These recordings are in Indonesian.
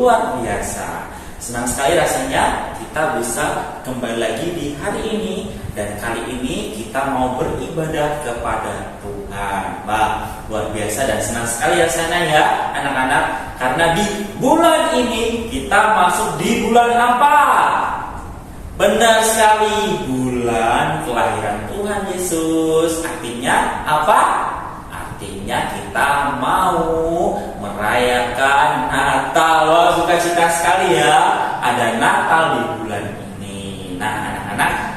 luar biasa. Senang sekali rasanya kita bisa kembali lagi di hari ini. Dan kali ini kita mau beribadah kepada Tuhan. Wah, luar biasa dan senang sekali rasanya ya anak-anak. Karena di bulan ini kita masuk di bulan apa? Benar sekali, bulan kelahiran Tuhan Yesus. Artinya apa? Artinya kita mau merayakan Natal. Wah, sukacita sekali ya. Ada Natal di bulan ini. Nah, anak-anak,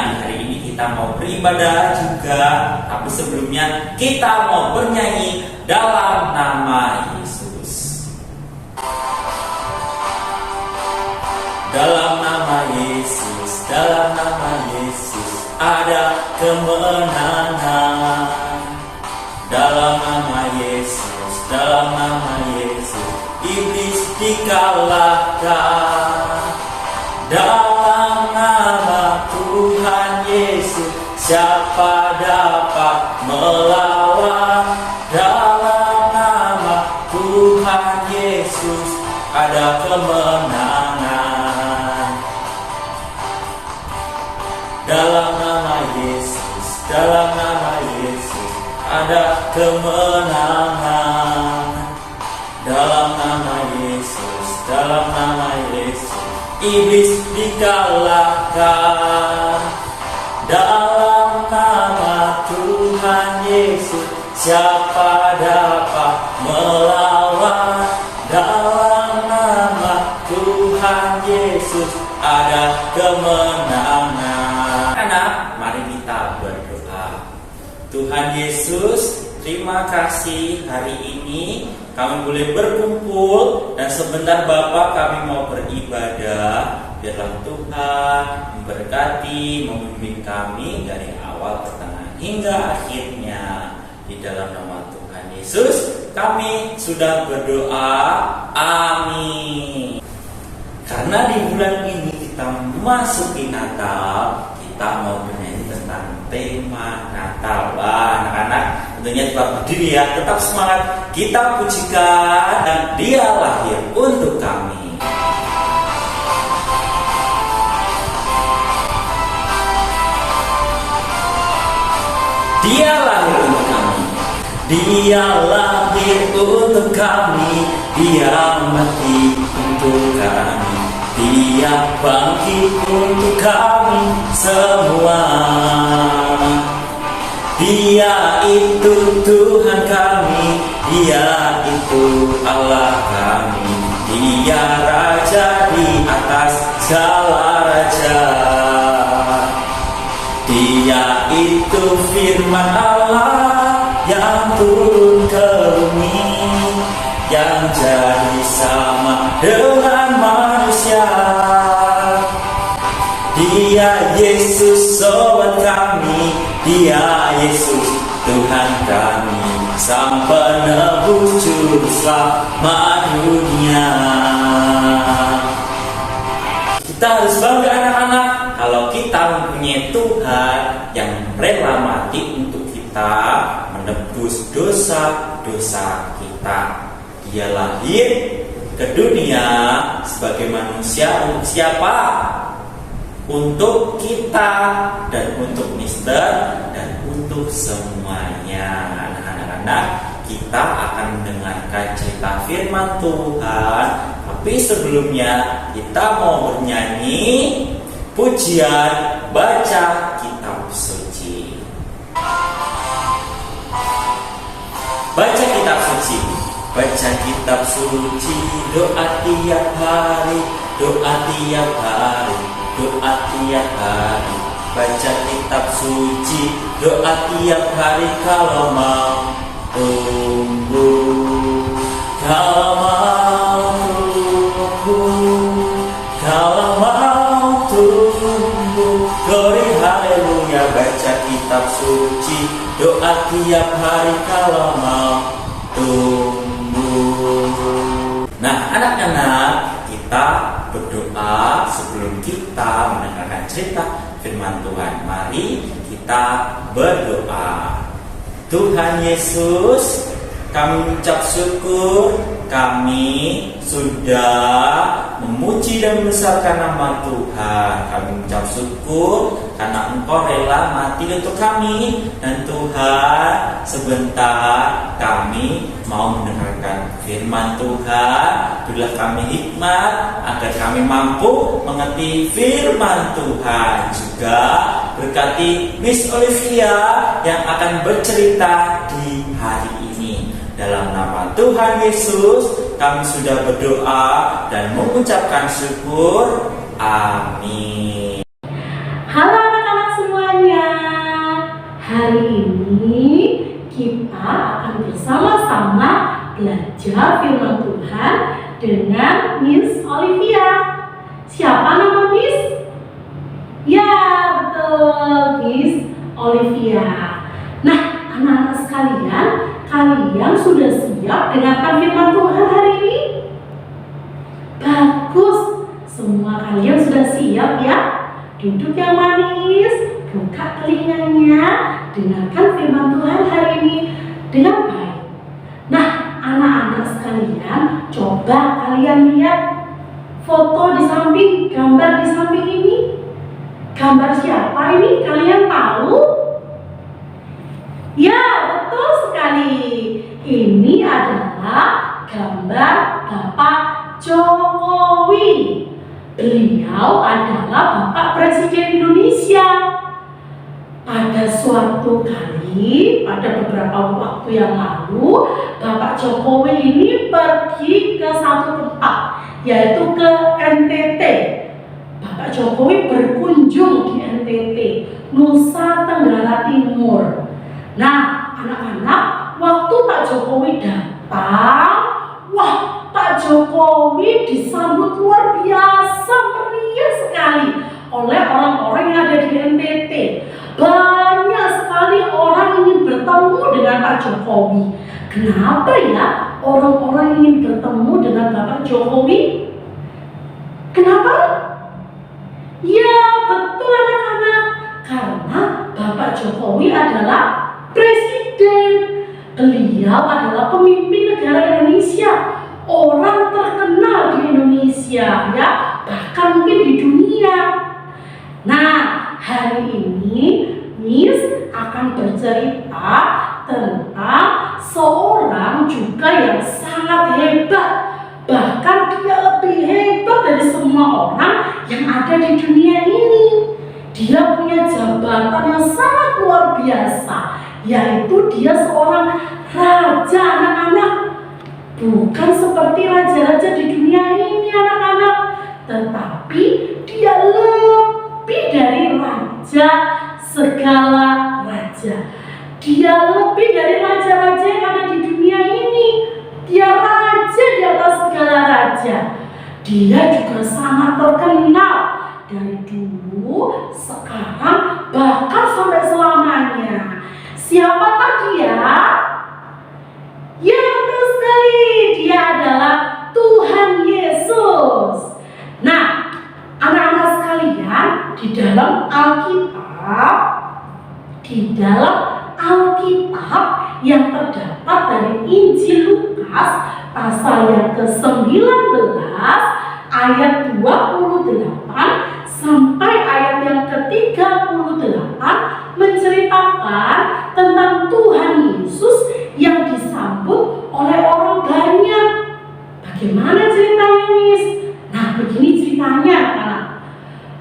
di hari ini kita mau beribadah juga. Tapi sebelumnya kita mau bernyanyi dalam nama Yesus. Dalam nama Yesus, dalam nama Yesus ada kemenangan. Dalam nama Yesus, dalam nama Yesus iblis dikalahkan. Dalam nama Tuhan Yesus siapa dapat melawan? Dalam nama Tuhan Yesus ada kemenangan. Dalam nama Yesus, dalam nama Yesus ada kemenangan. Dalam nama Yesus, dalam nama Yesus iblis dikalahkan. Dalam nama Tuhan Yesus siapa dapat melawan? Dalam nama Tuhan Yesus ada kemenangan. Anak, mari kita berdoa. Tuhan Yesus, terima kasih hari ini kami boleh berkumpul dan sebentar Bapak kami mau beribadah. Biarlah Tuhan memberkati, membimbing kami dari awal, pertengahan hingga akhirnya. Di dalam nama Tuhan Yesus kami sudah berdoa. Amin. Karena di bulan ini kita masuki Natal, kita mau bernyanyi tentang tema Natal. Wah, anak-anak tentunya tetap berdiri ya, tetap semangat. Kita pujikan dan Dia lahir untuk kami. Dia lahir untuk kami. Dia lahir untuk kami. Dia mati untuk kami. Dia bangkit untuk kami semua. Dia itu Tuhan kami, Dia itu Allah kami. Dia Raja di atas segala raja. Dia itu firman Allah yang turun ke bumi, yang jadi sama dengan manusia. Dia Yesus sobat kami, Dia Yesus Tuhan kami, Sang penebus juru selamat dunia. Kita harus bangga anak-anak kalau kita mempunyai Tuhan yang rela mati untuk kita, menebus dosa-dosa kita. Dia lahir ke dunia sebagai manusia untuk siapa? Untuk kita dan untuk Mister dan untuk semuanya. Anak-anak, kita akan mendengarkan cerita firman Tuhan. Tapi sebelumnya kita mau bernyanyi pujian baca kitab suci. Baca kitab suci. Baca kitab suci, doa tiap hari, doa tiap hari, doa tiap hari. Baca kitab suci, doa tiap hari kalau mau tumbuh, kalau mau tumbuh, kalau mau tumbuh. Glory haleluya. Baca kitab suci, doa tiap hari kalau mau tumbuh. Nah, anak-anak, kita berdoa sebelum kita mendengarkan cerita firman Tuhan. Mari kita berdoa. Tuhan Yesus, kami mengucap syukur, kami sudah memuji dan membesarkan nama Tuhan. Kami mengucap syukur karena Engkau rela mati untuk kami. Dan Tuhan, sebentar kami mau mendengarkan firman Tuhan. Berilah kami hikmat agar kami mampu mengerti firman Tuhan. Juga berkati Miss Olivia yang akan bercerita di hari ini. Dalam nama Tuhan Yesus, kami sudah berdoa dan mengucapkan syukur. Amin. Halo anak-anak semuanya. Hari ini kita akan bersama-sama belajar firman Tuhan dengan Miss Olivia. Siapa nama Miss? Ya, betul, Miss Olivia. Nah, anak-anak sekalian, kalian sudah siap dengarkan firman Tuhan hari ini? Bagus, semua kalian sudah siap ya? Duduk yang manis, buka telinganya, dengarkan firman Tuhan hari ini dengan baik. Nah, anak-anak sekalian, coba kalian lihat foto di samping, gambar di samping ini. Gambar siapa ini? Kalian tahu? Ya, betul sekali. Ini adalah gambar Bapak Jokowi. Beliau adalah Bapak Presiden Indonesia. Pada suatu kali, pada beberapa waktu yang lalu, Bapak Jokowi ini pergi ke satu tempat, yaitu ke NTT. Bapak Jokowi berkunjung di NTT, Nusa Tenggara Timur. Nah, anak-anak, waktu Pak Jokowi datang, wah, Pak Jokowi disambut luar biasa meriah sekali oleh orang-orang yang ada di NTT. Banyak sekali orang ingin bertemu dengan Pak Jokowi. Kenapa ya orang-orang ingin bertemu dengan Bapak Jokowi? Kenapa? Ya, betul anak-anak. Karena Bapak Jokowi adalah presiden. Beliau adalah pemimpin negara Indonesia, orang terkenal di Indonesia ya, bahkan mungkin di dunia. Nah, hari ini Miss akan bercerita tentang seorang juga yang sangat hebat. Bahkan dia lebih hebat dari semua orang yang ada di dunia ini. Dia punya jabatan yang sangat luar biasa, yaitu dia seorang raja anak-anak. Bukan seperti raja-raja di dunia ini anak-anak, tetapi dia lebih dari raja segala raja. Dia lebih dari raja-raja yang ada di dunia ini. Dia raja di atas segala raja. Dia juga sangat terkenal dari dulu, sekarang, bahkan sampai selamanya. Siapakah dia? Ya, betul sekali. Dia adalah Tuhan Yesus. Nah, anak-anak sekalian, di dalam Alkitab yang terdapat dari Injil Lukas pasal yang ke-19 ayat 28 sampai ayat yang ke-38 menceritakan tentang Tuhan Yesus yang disambut oleh orang banyak. Bagaimana ceritanya, Miss? Nah, begini ceritanya, anak.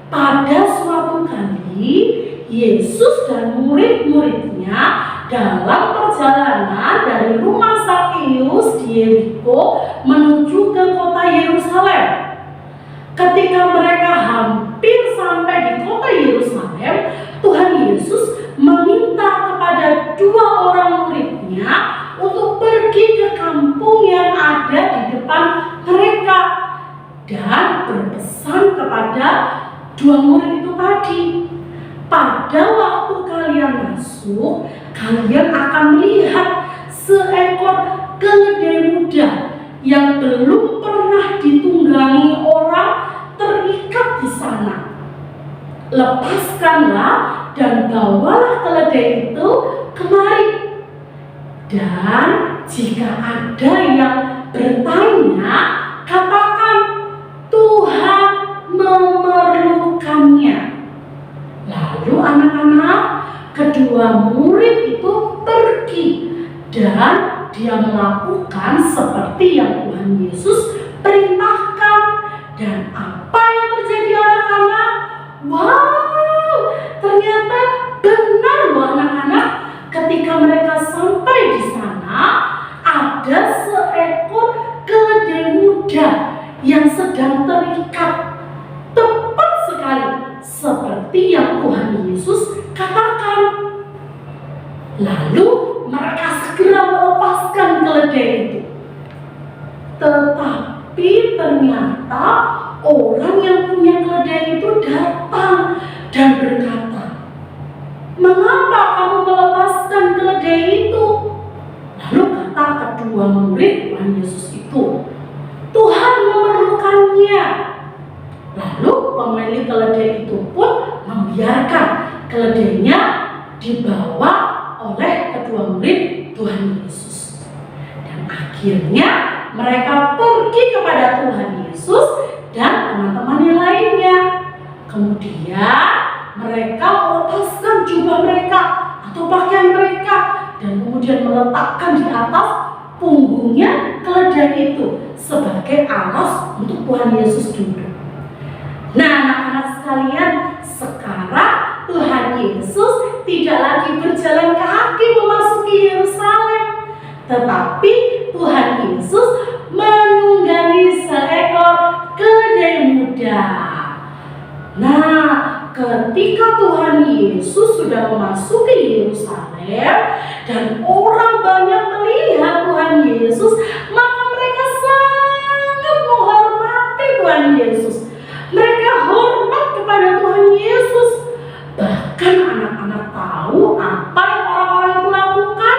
Pada suatu kali, Yesus dan murid-muridnya dalam perjalanan dari rumah Zakheus di Yeriko menuju ke kota Yerusalem. Ketika mereka hampir sampai di kota Yerusalem, Tuhan Yesus meminta kepada dua orang muridnya untuk pergi ke kampung yang ada di depan mereka dan berpesan kepada dua murid itu tadi, pada waktu kalian masuk, kalian akan melihat seekor keledai muda yang belum pernah ditunggangi orang terikat di sana. Lepaskanlah dan bawalah keledai itu kemari. Dan jika ada yang bertanya, katakan Tuhan memerlukannya. Lalu anak-anak, kedua murid itu pergi dan dia melakukan seperti yang Tuhan Yesus perintahkan. Dan apa yang terjadi anak-anak? Wow, ternyata benar loh anak-anak. Ketika mereka sampai di sana, ada seekor keledai muda yang sedang terikat. Tepat sekali seperti yang Tuhan Yesus katakan. Lalu mereka segera melepaskan keledai itu. Tetapi ternyata orang yang punya keledai itu datang dan berkata, "Mengapa kamu melepaskan keledai itu?" Lalu kata kedua murid Tuhan Yesus itu, "Tuhan memerlukannya." Lalu pemilik keledai itu pun membiarkan keledainya dibawa oleh kedua murid Tuhan Yesus. Dan akhirnya mereka pergi kepada Tuhan Yesus dan teman-teman yang lainnya. Kemudian mereka melepaskan jubah mereka atau pakaian mereka dan kemudian meletakkan di atas punggungnya keledai itu sebagai alas untuk Tuhan Yesus duduk. Nah, anak-anak sekalian, sekarang Tuhan Yesus tidak lagi berjalan kaki memasuki Yerusalem, tetapi Tuhan Yesus menunggangi seekor keledai muda. Nah, ketika Tuhan Yesus sudah memasuki Yerusalem dan orang banyak melihat Tuhan Yesus, maka mereka sangat menghormati Tuhan Yesus. Mereka hormat kepada Tuhan Yesus. Bahkan anak-anak tahu apa yang orang-orang itu lakukan.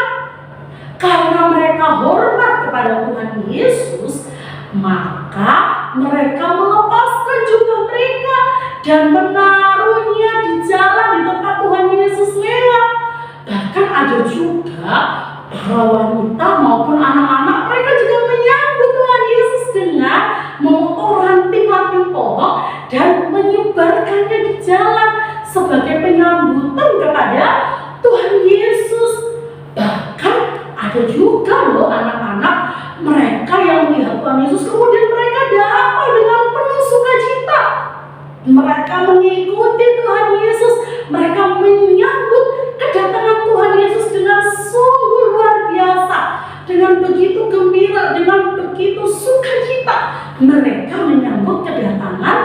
Karena mereka hormat kepada Tuhan Yesus, maka mereka melepaskan jubah mereka dan menaruhnya di jalan di tempat Tuhan Yesus lewat. Bahkan ada juga para wanita maupun anak-anak, mereka juga menyambut Tuhan Yesus dengan memotong ranting-ranting pohon dan menyebarkannya di jalan sebagai penyambutan kepada Tuhan Yesus. Bahkan ada juga loh anak-anak, mereka yang melihat Tuhan Yesus kemudian mereka datang dengan penuh sukacita. Mereka mengikuti Tuhan Yesus, mereka menyambut kedatangan Tuhan Yesus dengan sungguh luar biasa, dengan begitu gembira, dengan begitu sukacita. Mereka menyambut kedatangan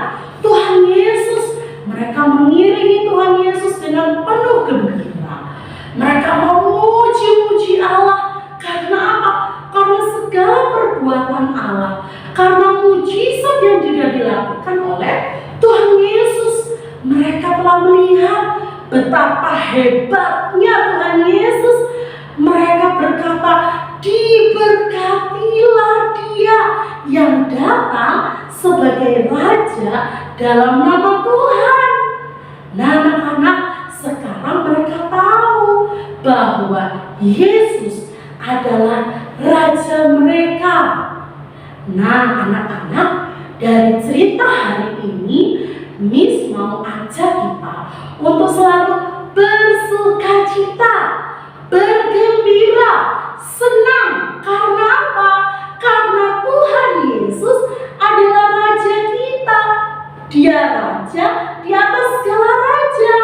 Tuhan Yesus. Mereka mengiringi Tuhan Yesus dengan penuh gembira. Mereka memuji-muji Allah. Karena apa? Karena segala perbuatan Allah, karena mujizat yang juga dilakukan oleh Tuhan Yesus. Mereka telah melihat betapa hebatnya Tuhan Yesus. Mereka berkata, "Diberkatilah Dia yang datang sebagai Raja dalam nama Tuhan." Nah, anak-anak, sekarang mereka tahu bahwa Yesus adalah Raja mereka. Nah, anak-anak, dari cerita hari ini, Miss mau ajak kita untuk selalu bersukacita, bergembira, senang. Karena apa? Karena Tuhan Yesus adalah Raja kita. Dia Raja di atas segala raja.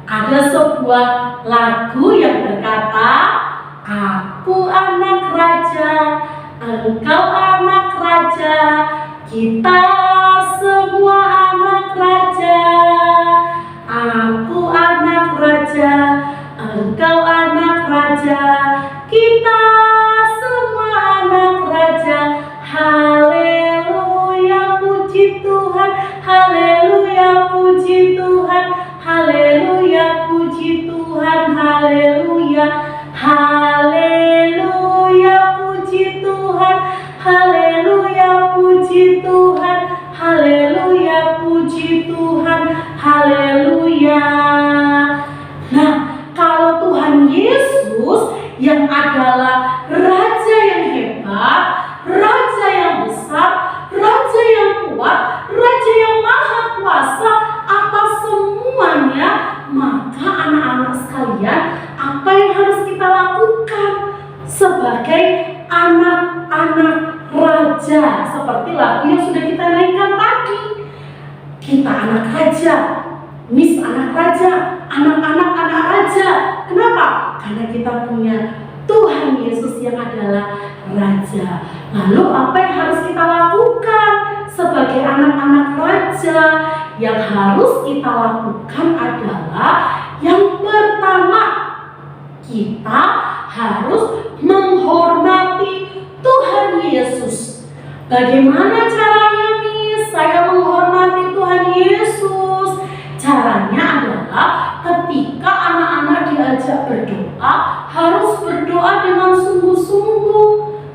Ada sebuah lagu yang berkata, "Aku anak raja, engkau anak raja, kita semua anak raja. Aku anak raja, engkau anak raja, kita semua anak raja. Haleluya, puji Tuhan, haleluya, puji Tuhan, haleluya, puji Tuhan, haleluya, haleluya, puji Tuhan, haleluya, puji Tuhan, raja, seperti lagu yang sudah kita nyanyikan tadi. Kita anak raja, Miss anak raja, anak-anak anak raja. Kenapa? Karena kita punya Tuhan Yesus yang adalah raja. Lalu apa yang harus kita lakukan sebagai anak-anak raja? Yang harus kita lakukan adalah yang pertama, kita harus menghormati Tuhan Yesus. Bagaimana caranya, Miss? Saya menghormati Tuhan Yesus. Caranya adalah ketika anak-anak diajak berdoa, harus berdoa dengan sungguh-sungguh.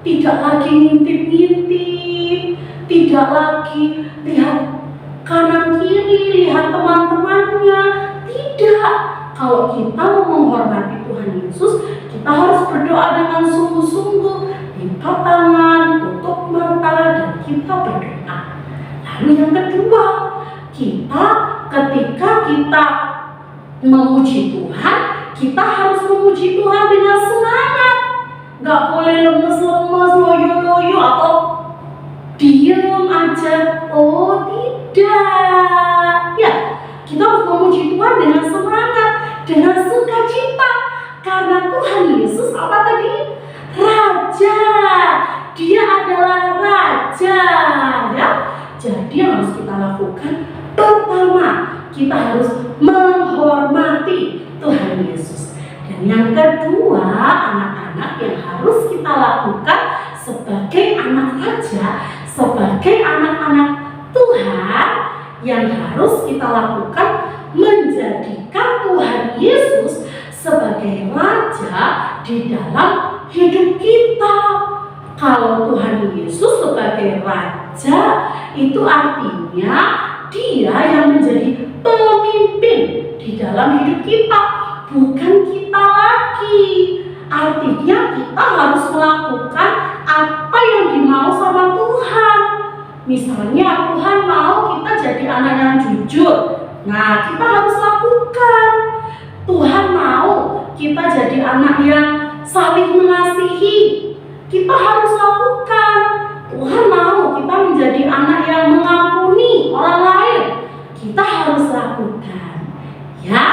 Tidak lagi ngintip-ngintip, tidak lagi lihat kanan kiri, lihat teman-temannya. Tidak. Kalau kita mau menghormati Tuhan Yesus, kita harus berdoa dengan sungguh-sungguh. Lipat tangan, tutup mata, dan kita berdoa. Lalu yang kedua, ketika kita memuji Tuhan, kita harus memuji Tuhan dengan semangat. Gak boleh lemes-lemes, loyo-loyo, atau diem aja. Oh tidak. Ya, kita harus memuji Tuhan dengan semangat, dengan sukacita. Karena Tuhan Yesus apa tadi? Raja. Dia adalah raja. Ya. Jadi yang harus kita lakukan, pertama, kita harus menghormati Tuhan Yesus. Dan yang kedua, anak-anak yang harus kita lakukan sebagai anak raja, sebagai anak-anak Tuhan, yang harus kita lakukan menjadikan Tuhan Yesus sebagai raja di dalam hidup kita. Kalau Tuhan Yesus sebagai raja, itu artinya Dia yang menjadi pemimpin di dalam hidup kita, bukan kita lagi. Artinya kita harus melakukan apa yang dimau sama Tuhan. Misalnya Tuhan mau kita jadi anak yang jujur, nah kita harus lakukan. Tuhan mau kita jadi anak yang saling mengasihi, kita harus lakukan. Tuhan mau kita menjadi anak yang mengampuni orang lain, kita harus lakukan. Ya,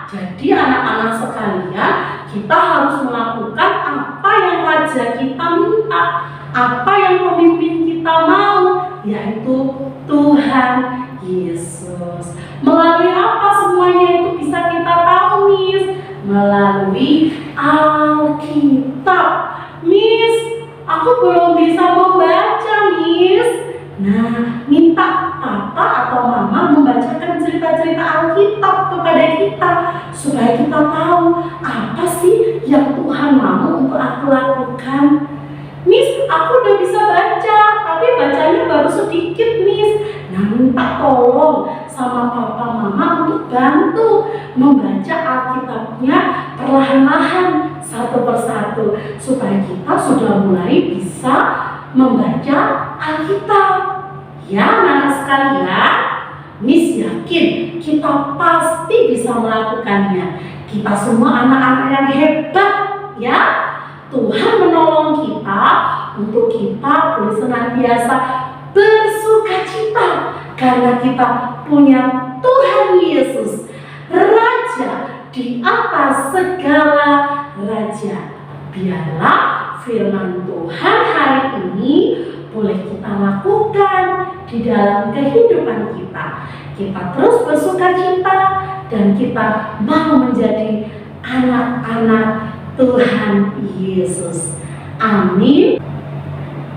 jadi anak-anak sekalian, kita harus melakukan apa yang raja kita minta, apa yang pemimpin kita mau, yaitu Tuhan Yesus. Melalui apa semuanya itu bisa kita tahu, Miss? Melalui Alkitab. Miss, aku belum bisa membaca, Miss. Nah, minta papa atau mama membacakan cerita-cerita Alkitab kepada kita supaya kita tahu apa sih yang Tuhan mau untuk aku lakukan. Miss, aku udah bisa baca, tapi bacanya baru sedikit, Miss. Nah, minta tolong sama papa mama untuk bantu membaca Alkitabnya perlahan-lahan, satu persatu, supaya kita sudah mulai bisa membaca Alkitab. Ya, anak-anak sekalian, Miss yakin kita pasti bisa melakukannya. Kita semua anak-anak yang hebat, ya. Tuhan menolong kita untuk kita boleh senantiasa bersukacita karena kita punya Tuhan Yesus, Raja di atas segala raja. Biarlah firman Tuhan hari ini boleh kita lakukan di dalam kehidupan kita. Kita terus bersukacita dan kita mau menjadi anak-anak Tuhan Yesus. Amin.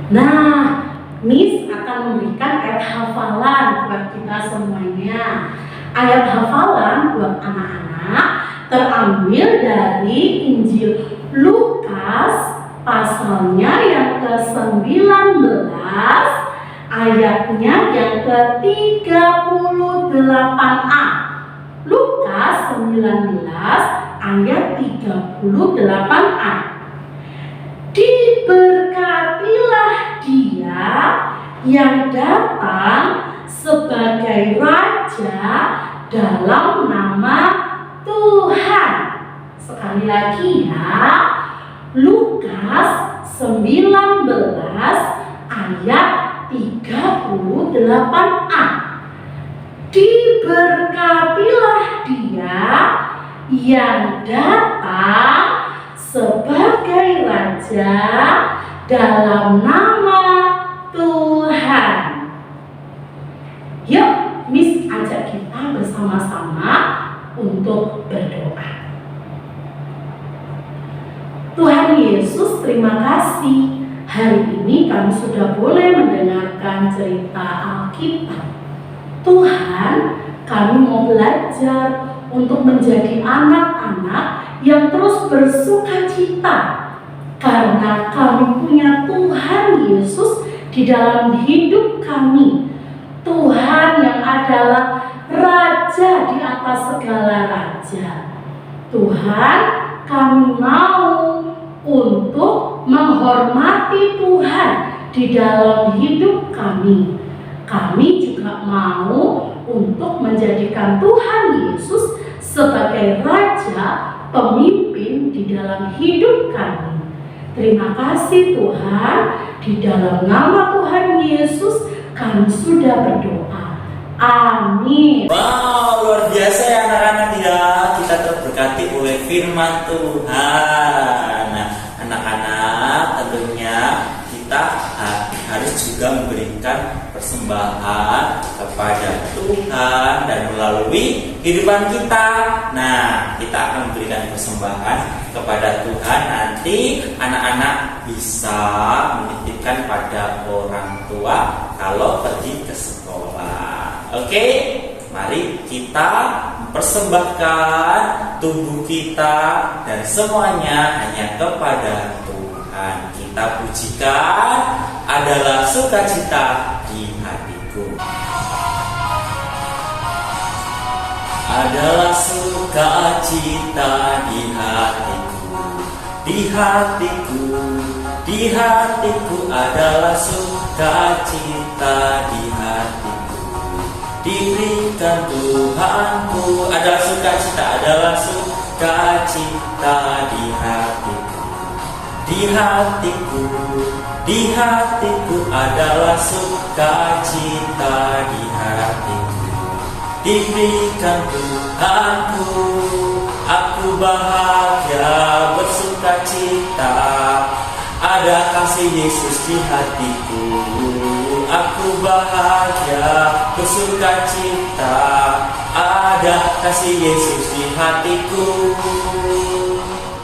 Nah, Miss akan memberikan ayat hafalan buat kita semuanya. Ayat hafalan buat anak-anak terambil dari Injil Lukas pasalnya yang ke-19, ayatnya yang ke-38a. Lukas 19 ayat 38a. Diberkatilah dia yang datang sebagai raja dalam nama Tuhan. Sekali lagi ya, Lukas 19 ayat 38a. Diberkatilah dia yang datang sebagai Raja dalam nama Tuhan. Yuk, Miss ajak kita bersama-sama untuk berdoa. Tuhan Yesus, terima kasih. Hari ini kami sudah boleh mendengarkan cerita Alkitab. Tuhan, kami mau belajar untuk menjadi anak-anak yang terus bersuka cita karena kami punya Tuhan Yesus di dalam hidup kami. Tuhan yang adalah Raja di atas segala raja. Tuhan, kami mau untuk menghormati Tuhan di dalam hidup kami. Kami juga mau untuk menjadikan Tuhan Yesus sebagai Raja, pemimpin di dalam hidup kami. Terima kasih Tuhan, di dalam nama Tuhan Yesus kami sudah berdoa. Amin. Wow, luar biasa ya anak-anak ya. Kita terberkati oleh firman Tuhan. Nah, anak-anak tentunya kita harus juga memberikan persembahan kepada Tuhan dan melalui kehidupan kita. Nah, kita akan memberikan persembahan kepada Tuhan. Nanti anak-anak bisa menitipkan pada orang tua kalau pergi ke sekolah. Oke, mari kita mempersembahkan tubuh kita dan semuanya hanya kepada Tuhan. Kita pujikan, adalah sukacita di hatiku. Adalah sukacita di hatiku, di hatiku, di hatiku adalah sukacita di hatiku. Diberikan Tuhanku, adalah sukacita, adalah sukacita di hatiku. Di hatiku, di hatiku adalah sukacita di hatiku. Diberikan Tuhanku, aku bahagia bersukacita. Ada kasih Yesus di hatiku, aku bahagia bersukacita. Ada kasih Yesus di hatiku.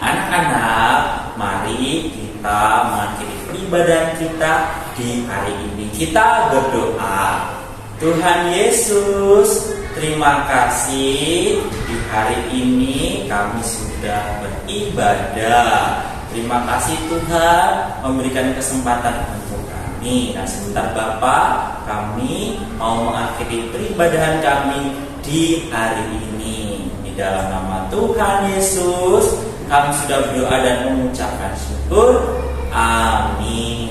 Anak-anak, mari kita mengakhiri peribadahan kita di hari ini. Kita berdoa. Tuhan Yesus, terima kasih di hari ini kami sudah beribadah. Terima kasih Tuhan memberikan kesempatan untuk kami. Nah, sebentar Bapak, kami mau mengakhiri peribadahan kami di hari ini. Di dalam nama Tuhan Yesus, kami sudah berdoa dan mengucapkan syukur. Amin.